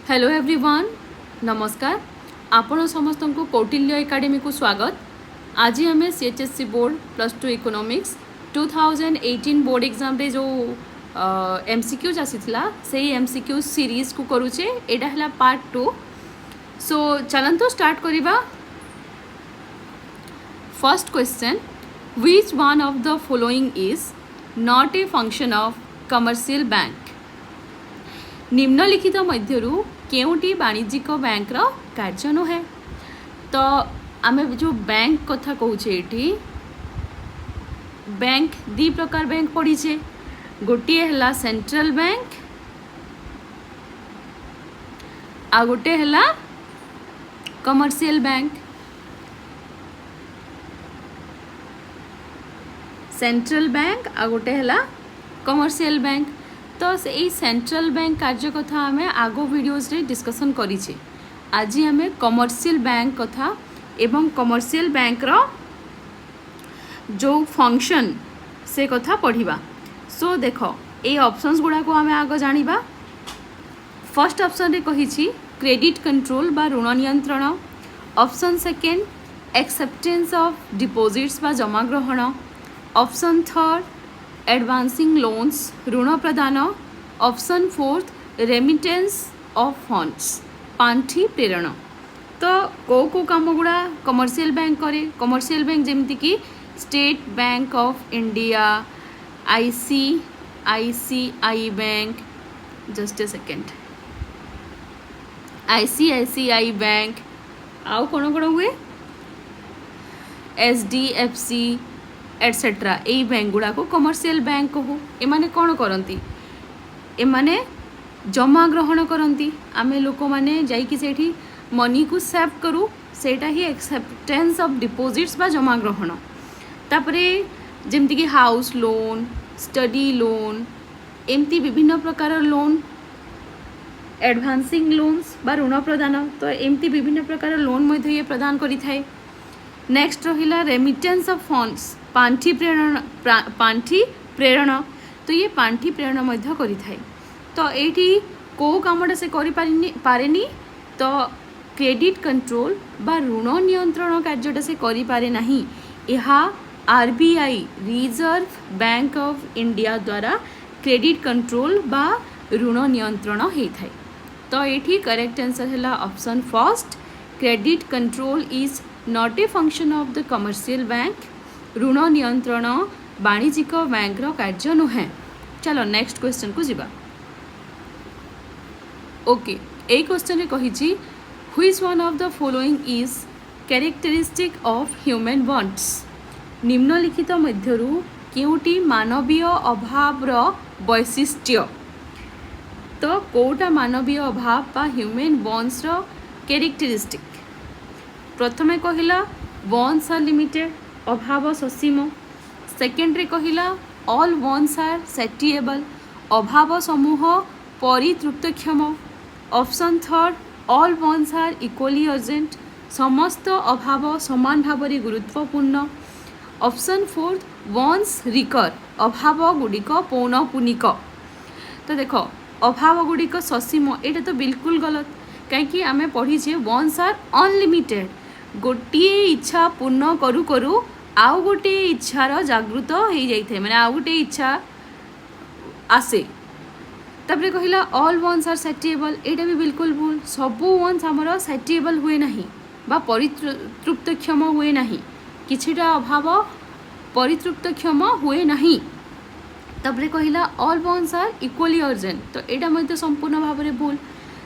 Hello everyone नमस्कार आपण समस्त को कौटिल्य एकेडमी को स्वागत। आज आम सीएचएससी बोर्ड +2 इकोनॉमिक्स 2018 बोर्ड एग्जाम रे जो एमसीक्यूज आसीथिला सेही एमसीक्यू सीरीज को करूचे। एटा हला पार्ट 2। सो चलंतु स्टार्ट करिबा। First question, which one of the following is not a function of commercial bank? निम्नलिखित मध्यरु केउटी वाणिज्यिक बैंक रो कार्य नुहे। तो आम जो बैंक कथा कहूचे एठी बैंक दी प्रकार बैंक पड़ीचे। गोटे हला सेंट्रल बैंक आ गोटे हला कमर्शियल बैंक। सेंट्रल बैंक आ गोटे हला कमर्शियल बैंक। तो से सेंट्रल बैंक कार्य कथा आम आगो वीडियोस रे डिस्कशन करिछे। आज आम कमर्शियल बैंक कथा एवं कमर्शियल बैंक रो जो फंक्शन से कथा पढ़िबा। सो देखो ए ऑप्शंस गुडा को आम आगो जानिबा। फर्स्ट ऑप्शन रे कहिछि क्रेडिट कंट्रोल बा ऋण नियंत्रण। Option second acceptance of deposits बा जमा ग्रहण। ऑप्शन थर्ड एडवांसिंग लोन्स ऋण प्रदान। Option fourth remittance of funds पांठी प्रेरण। तो को काम गुड़ा कमर्शियल बैंक करे। कमर्शियल बैंक जेमती कि State Bank of India, ICICI bank, just a second, ICICI bank, आउ कौन कौन हुए एचडीएफसी एटसेट्रा। यही बैंक गुड़ा को कमर्शियल बैंक कहू। एमाने कौन करती? एमाने जमा ग्रहण करती। आमे लोक माने जाइकी सेठी मनी को सेव करू, सेटा ही एक्सेप्टेंस ऑफ डिपॉजिट्स बा जमा ग्रहण। तापरे जेमती कि हाउस लोन, स्टडी लोन, एमती विभिन्न प्रकार लोन, एडवांसिंग लोन्स बा ऋण प्रदान। तो एमती विभिन्न प्रकार लोन मध्य ये प्रदान करि थाए। नेक्स्ट रहिला रेमिटेंस ऑफ फंड्स पांठी प्रेरण। तो ये पांठी प्रेरण मध्य करि थाए। तो एठी को कामटा से करि पारेनी। तो क्रेडिट कंट्रोल बा ऋण नियंत्रण कार्यटा से करि पारे नाही। एहा RBI reserve bank of India द्वारा क्रेडिट कंट्रोल बा ऋण नियंत्रण होई थाए। तो एठी करेक्ट आंसर हैला option first, credit control is not a function of the commercial bank. ऋण नियंत्रण वाणिज्यिक बैंक रो कार्य नुहे। चलो नेक्स्ट क्वेश्चन को जिबा। ओके, ए क्वेश्चन रे कहिछि which one of the following is characteristic of human wants? निम्नलिखित मध्यरु केउटी मानवीय अभाव रो वैशिष्ट्य? तो कोटा मानवीय अभाव बा ह्यूमन वांट्स रो कैरेक्टरिस्टिक? प्रथमे कहिला वांट्स आर लिमिटेड, अभाव ससीम। सेकेंड रे कहिला ऑल वांट्स आर सैटिएबल, अभाव समूह परितृप्तक्षम। Option third all wants are equally urgent, समस्त अभाव समान भाव गुरुत्वपूर्ण। ऑप्शन फोर्थ वांट्स रिकर, अभाव गुड़िक पौनपुनिक। तो देखो अभाव गुड़िक ससीम, एटा तो बिल्कुल गलत। कहीं आम पढ़ीचे वांट्स आर अनलिमिटेड, गोटे इच्छा पूर्ण करू करू आउ गोटे इच्छार जागृत हो जाए, माने आउ गोटे इच्छा आसे। तापरे कहिला ऑल वांट्स आर सैटिएबल, एटा भी बिल्कुल भूल। सबू वांट्स आमर सैटिएबल हुए नहीं बा परितृप्तक्षम हुए नहीं, किछिटा अभाव परितृप्तक्षम हुए नहीं। तापरे कहिला all wants are equally urgent, तो एटा मध्य संपूर्ण भाव में भूल।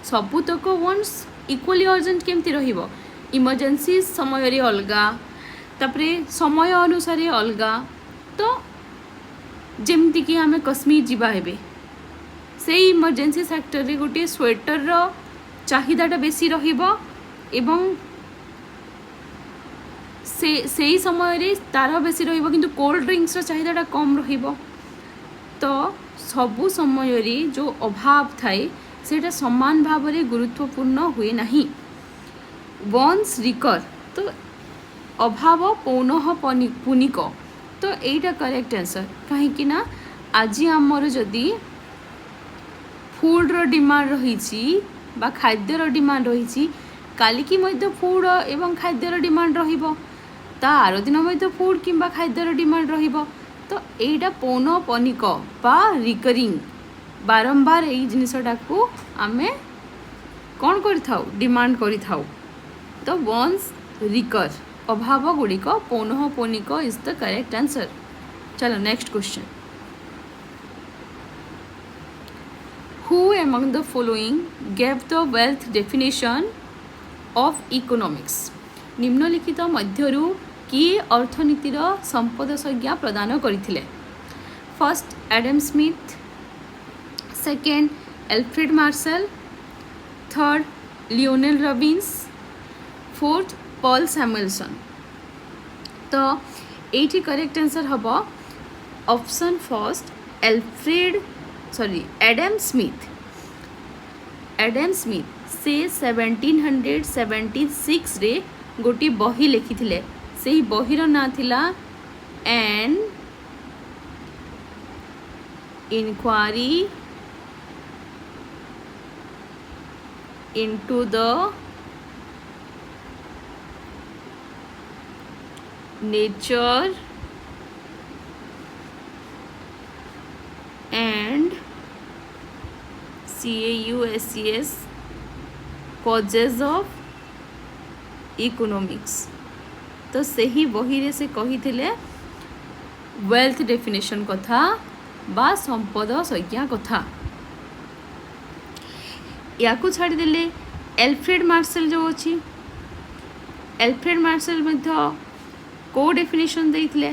सबुतक वांट्स इक्वली अर्जेंट केमती रहिबो? इमरजेंसी समय रे अलगा, तापरे समय अनुसार अलगा। तो जेमती कि आमे कश्मीर जीवा हेबे, से इमरजेंसी सेक्टर रे गोटे स्वेटर रो चाहिदाटा बेसी रहिबो एवं से समय रे तार बेसी रहिबो, किंतु कोल्ड ड्रिंक्स रो चाहिदाटा कम रहिबो। तो सबु समय रे जो अभाव थाए सेटा समान भाव में गुरुत्वपूर्ण हुए नहीं। वंस रिकर, तो अभाव पौनः पुनिक। तो यहीटा करेक्ट आंसर। कहीं आज आमर जदि फूड रो डिमांड रही बा खाद्यर डिमांड रही कालिकी मध्य फूड एवं खाद्यर डिमांड रहिबो ता आर दिन मध्य फूड किंबा खाद्यर डिमांड रहिबो तो एटा पौनपनिक बा रिकरिंग बारंबार यही जिनसटा को आमे कौन करिथाउ डिमांड करिथाउ तो वंस रिकर अभाव गुड़िक पौनपनिक इज द करेक्ट आंसर। चलो next question who among the following gave the wealth definition of economics निम्नलिखित मध्यरु किए अर्थनीतिर संपद संज्ञा प्रदान करथिले first Adam Smith second Alfred Marshall third Lionel Robbins fourth Paul Samuelson तो एटी करेक्ट आंसर हम ऑप्शन फर्स्ट एडम स्मिथ से 1776 रे गोटी बही लिखिथिले सेही बहीर ना थिला an enquiry into the nature and CAUSES causes of economics तो सही बही रे से कही थिले वेल्थ डेफिनेशन कथा बा संपद संज्ञा कथा या छाड़देले एल्फ्रेड मार्शल जो अच्छी एल्फ्रेड मार्शल को डेफिनेशन देइथिले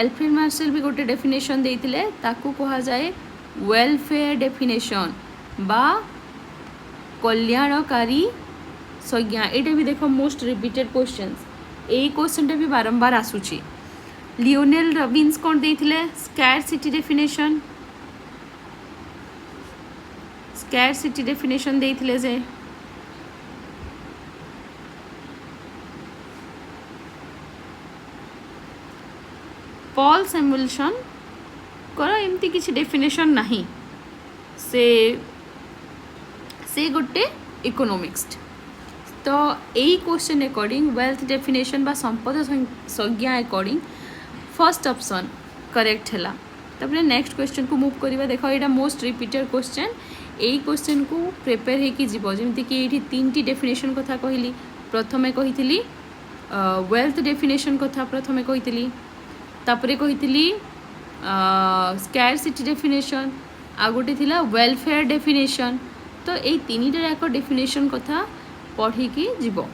एल्फ्रेड मार्शल भी गोटे डेफिनेशन देइथिले ताकू कहा जाए वेलफेयर डेफिनेशन बा कल्याणकारी संज्ञा एटा भी देखो मोस्ट रिपीटेड क्वेश्चंस ए क्वेश्चन भी बारंबार आसुची लियोनेल रॉबिन्स कौन देइथिले स्कैरसिटी डेफिनेशन स्कैरसिटी डेफिनेशन देइथिले जे पॉल सैमुएल्सन कर एमती किसी डेफिनेशन नहीं से गोटे इकोनॉमिक्स्ट तो यही क्वेश्चन अकॉर्डिंग वेल्थ डेफिनेशन बा संपद संज्ञा अकॉर्डिंग फर्स्ट ऑप्शन करेक्ट है तापर नेक्स्ट क्वेश्चन को मूव करवा देख यहाँ मोस्ट रिपीटेड क्वेश्चन यही क्वेश्चन को प्रिपेयर होगी जमी कि ये तीन टी डेफिनेशन कथा कहली प्रथमे कही वेल्थ डेफिनेशन कथा प्रथमे कही तापरे कही स्कैरसिटी डेफिनेशन आ गोटे थिला वेलफेयर डेफिनेशन तो यही तीन टाक डेफिनेशन कथा पढ़ी जीव।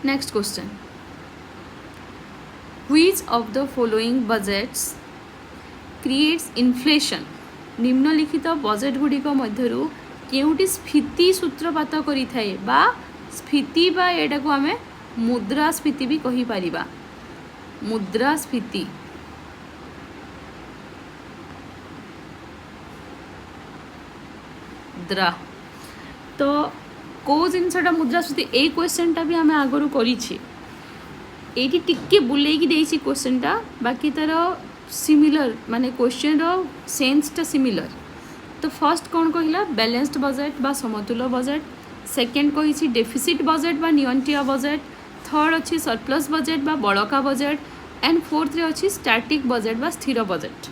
Next question which of the following budgets creates inflation निम्नलिखित बजेट गुड़िक मध्यरु केउटी स्फीति सूत्रपात करि थाए बा स्फीति बा एटा को आमे मुद्रास्फीति भी कहि परिबा मुद्रास्फीति द्रा तो को जिनसटा मुद्रास्फीति ए क्वेश्चनटा भी आमे आगरु करिछि एटी टिके बुलेकी देछि क्वेश्चनटा बाकी तार सिमिलर माने क्वेश्चन रो सेंसटा सिमिलर तो फर्स्ट कौन कहला बैलेंस्ड बजेट बा समतुल बजेट सेकेंड कही डेफिसिट बजेट बा नियंत्रित बजेट थर्ड अच्छी सरप्लस बजेट बा बड़का बजेट एंड फोर्थ रे अच्छी स्टैटिक बजेट बा स्थिर बजेट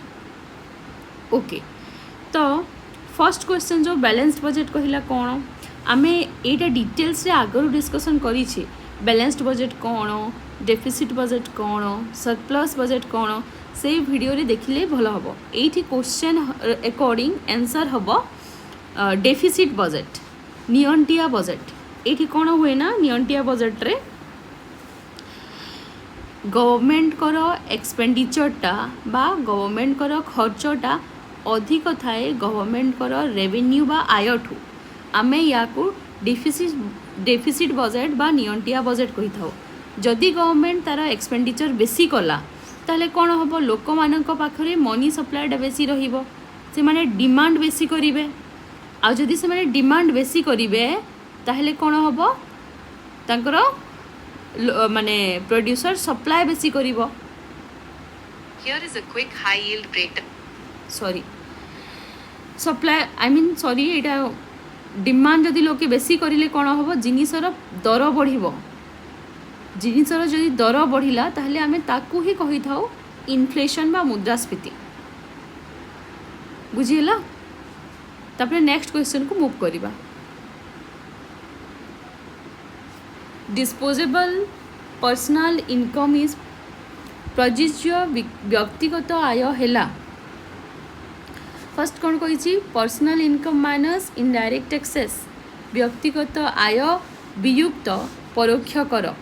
ओके तो फर्स्ट क्वेश्चन जो बैलेंस्ड बजेट कहला कौन आमे एटा डिटेल्स रे आगरु डिस्कशन करिछि बैलेंस्ड बजेट कौन डेफिसिट बजेट कौन सरप्लस बजेट कौन से वीडियो रे देखिले भल हम ये क्वेश्चन अकॉर्डिंग आंसर हम डेफिसिट बजेट नियंत्रित बजेट ये कौन हुए ना नियंत्रित बजेट रे गवर्नमेंट कर एक्सपेंडिचरटा बा गवर्नमेंट कर खर्चटा अधिक थाए गवर्नमेंट कर रेवेन्यू बा आय ठू आमे या डेफिसिट बजेट बा नियंत्रित बजेट कही था जदि गवर्नमेंट तार एक्सपेंडिचर बेसी कला ताहले कौन हम लोक मान पाखे मनी सप्लाईटा बेसी रहिबो से माने डिमांड बेसी करिवे आ जदि से माने डिमांड बेसी करिवे ताहले कौन हम तांकर माने प्रोड्यूसर सप्लाई बेसी करिवो Here is a quick high yield breakdown. Sorry supply I mean sorry Etah demand जदि लोके बेसी करिले कौन हम जिनिसर दर बढ़ जिनिसर जदि दर बढ़िला ताहले आमे ताकू ही कही थाउ इन्फ्लेशन बा मुद्रास्फीति बुझीला। तापर नेक्स्ट क्वेश्चन को मूव करिबा। डिस्पोजेबल पर्सनल इनकम इज प्रजिज्य व्यक्तिगत आय हेला। फर्स्ट कौन कही personal income minus indirect taxes व्यक्तिगत आय वियुक्त परोक्ष कर।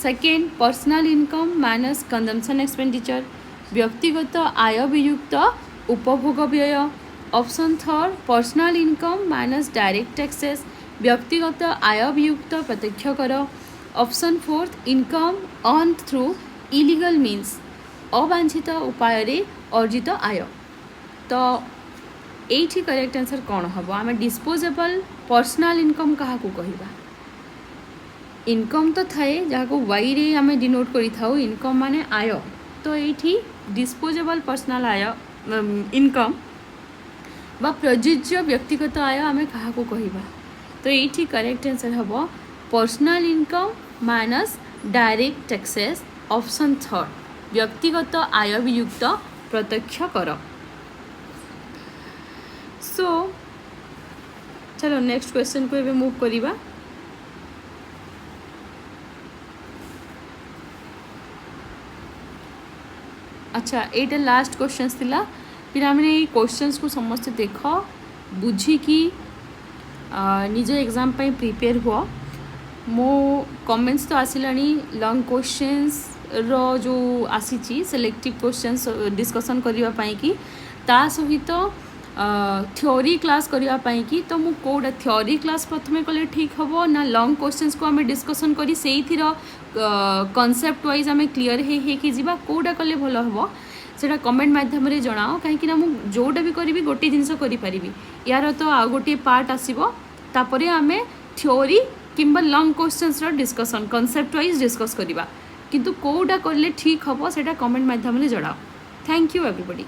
Second personal income minus consumption expenditure व्यक्तिगत आय वियुक्त उपभोग व्यय। Option third personal income minus direct taxes व्यक्तिगत आय वियुक्त प्रत्यक्ष कर। Option fourth income earn through illegal means अवांछित उपाय रे अर्जित आय। तो एठी करेक्ट आंसर कौन हम आम डिस्पोजेबल पर्सनल इनकम क्या कहवा इनकम तो थाए जहाँ वाई रे आम डिनोट करी थाउ इनकम माने आय। तो ये डिस्पोजेबल पर्सनल आय इनकम बा प्रजुज्य व्यक्तिगत आय आम क्या कहवा। तो ये करेक्ट आंसर हम personal income minus direct taxes option third व्यक्तिगत आय वियुक्त प्रत्यक्ष कर। सो चलो नेक्स्ट क्वेश्चन को एबे मूव करिबा। अच्छा एटा लास्ट क्वेश्चंस थिला पिरामिने ये क्वेश्चंस को समस्त देख बुझी कि निज एग्जाम पे प्रिपेयर हुआ। मो कमेंट्स तो आसिलानी लॉन्ग क्वेश्चंस रो जो आसी सिलेक्टिव क्वेश्चंस डिस्कशन करिवा पाई कि ता सहित थ्योरी क्लास करने की। तो मु कोडा थ्योरी क्लास प्रथमे कले ठीक हम ना लॉन्ग क्वेश्चंस को आम डिस्कसन करी से कॉन्सेप्ट वाइज आम क्लीयर है जीवा कोडा कले भल हम सेटा कमेंट माध्यम जनाओ कहीं मु जोटा भी करी गोटे जिनस करी यार तो आ गोटे पार्ट आसो तापर आम थ्योरी किंबा long questions discussion concept wise discuss करवा किंतु कोडा करले ठीक हम सेटा कमेंट माध्यम जनाओ। Thank you everybody.